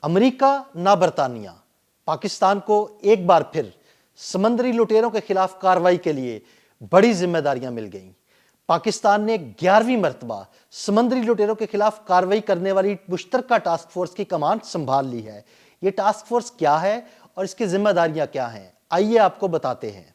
امریکہ نہ برطانیہ، پاکستان کو ایک بار پھر سمندری لٹیروں کے خلاف کارروائی کے لیے بڑی ذمہ داریاں مل گئیں۔ پاکستان نے 11ویں مرتبہ سمندری لٹیروں کے خلاف کارروائی کرنے والی مشترکہ ٹاسک فورس کی کمان سنبھال لی ہے۔ یہ ٹاسک فورس کیا ہے اور اس کی ذمہ داریاں کیا ہیں، آئیے آپ کو بتاتے ہیں۔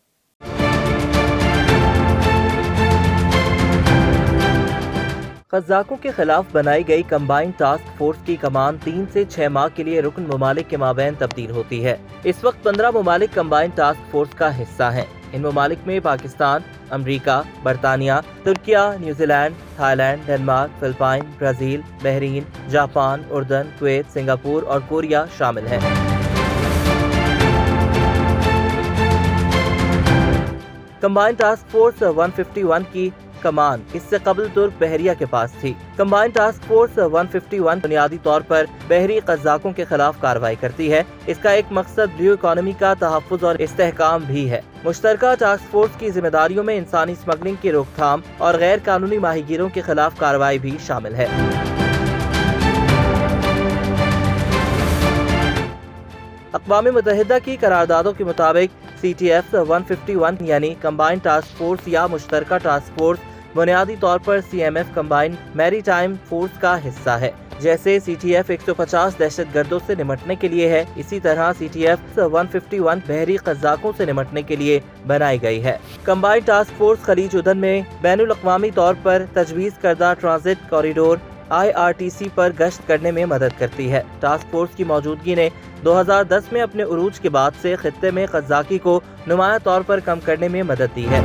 قزاقوں کے خلاف بنائی گئی کمبائنڈ ٹاسک فورس کی کمان 3 سے 6 ماہ کے لیے رکن ممالک کے مابین تبدیل ہوتی ہے۔ اس وقت 15 ممالک کمبائنڈ ٹاسک فورس کا حصہ ہیں۔ ان ممالک میں پاکستان، امریکہ، برطانیہ، ترکیہ، New Zealand, Thailand, Denmark, فلپائن، برازیل، بحرین، جاپان، اردن، کویت، سنگاپور اور کوریا شامل ہیں۔ کمبائنڈ ٹاسک فورس 151 کی کمان اس سے قبل ترک بحریہ کے پاس تھی۔ کمبائنڈ ٹاسک فورس 151 بنیادی طور پر بحری قزاقوں کے خلاف کارروائی کرتی ہے۔ اس کا ایک مقصد بلیو اکانومی کا تحفظ اور استحکام بھی ہے۔ مشترکہ ٹاسک فورس کی ذمہ داریوں میں انسانی سمگلنگ کی روک تھام اور غیر قانونی ماہی گیروں کے خلاف کارروائی بھی شامل ہے۔ اقوام متحدہ کی قراردادوں کے مطابق CTF 151 یعنی کمبائنڈ ٹاسک فورس یا مشترکہ ٹاسک فورس بنیادی طور پر CMF کمبائنڈ میری ٹائم فورس کا حصہ ہے۔ جیسے CTF 150 دہشت گردوں سے نمٹنے کے لیے ہے، اسی طرح CTF 151 بحری قزاقوں سے نمٹنے کے لیے بنائی گئی ہے۔ کمبائنڈ ٹاسک فورس خلیج عدن میں بین الاقوامی طور پر تجویز کردہ ٹرانزٹ کوریڈور IRTC پر گشت کرنے میں مدد کرتی ہے۔ ٹاسک فورس کی موجودگی نے 2010 میں اپنے عروج کے بعد سے خطے میں قزاقی کو نمایاں طور پر کم کرنے میں مدد دی ہے۔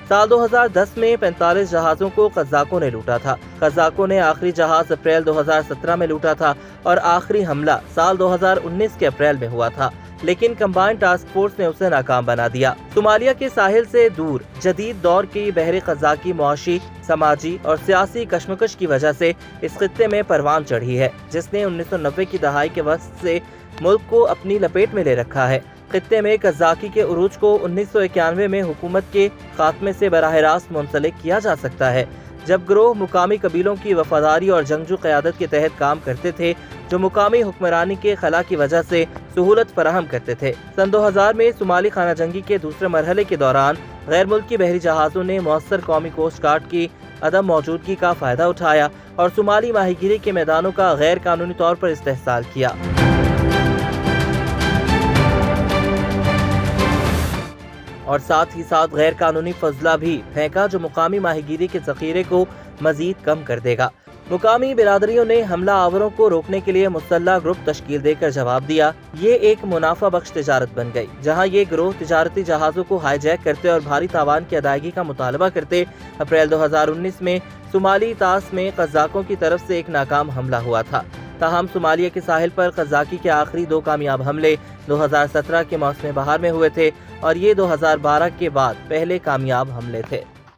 سال 2010 میں 45 جہازوں کو قزاقوں نے لوٹا تھا۔ قزاقوں نے آخری جہاز اپریل 2017 میں لوٹا تھا اور آخری حملہ سال 2019 کے اپریل میں ہوا تھا، لیکن کمبائنڈ ٹاسک فورس نے اسے ناکام بنا دیا۔ صومالیہ کے ساحل سے دور جدید دور کی بحر قزاقی معاشی، سماجی اور سیاسی کشمکش کی وجہ سے اس خطے میں پروان چڑھی ہے، جس نے 1990 کی دہائی کے وسط سے ملک کو اپنی لپیٹ میں لے رکھا ہے۔ خطے میں قزاقی کے عروج کو 1991 میں حکومت کے خاتمے سے براہ راست منسلک کیا جا سکتا ہے، جب گروہ مقامی قبیلوں کی وفاداری اور جنگجو قیادت کے تحت کام کرتے تھے، جو مقامی حکمرانی کے خلا کی وجہ سے سہولت فراہم کرتے تھے۔ سن 2000 میں صومالی خانہ جنگی کے دوسرے مرحلے کے دوران غیر ملکی بحری جہازوں نے مؤثر قومی کوسٹ گارڈ کی عدم موجودگی کا فائدہ اٹھایا اور صومالی ماہی گیری کے میدانوں کا غیر قانونی طور پر استحصال کیا۔ اور ساتھ ہی ساتھ غیر قانونی فضلہ بھی پھینکا جو مقامی ماہی گیری کے ذخیرے کو مزید کم کر دے گا۔ مقامی برادریوں نے حملہ آوروں کو روکنے کے لیے مسلح گروپ تشکیل دے کر جواب دیا۔ یہ ایک منافع بخش تجارت بن گئی، جہاں یہ گروہ تجارتی جہازوں کو ہائی جیک کرتے اور بھاری تاوان کی ادائیگی کا مطالبہ کرتے۔ اپریل 2019 میں صومالی طاس میں قزاقوں کی طرف سے ایک ناکام حملہ ہوا تھا، تاہم صومالیہ کے ساحل پر قزاقی کے آخری 2 کامیاب حملے 2017 کے موسم بہار میں ہوئے تھے اور یہ 2012 کے بعد پہلے کامیاب حملے تھے۔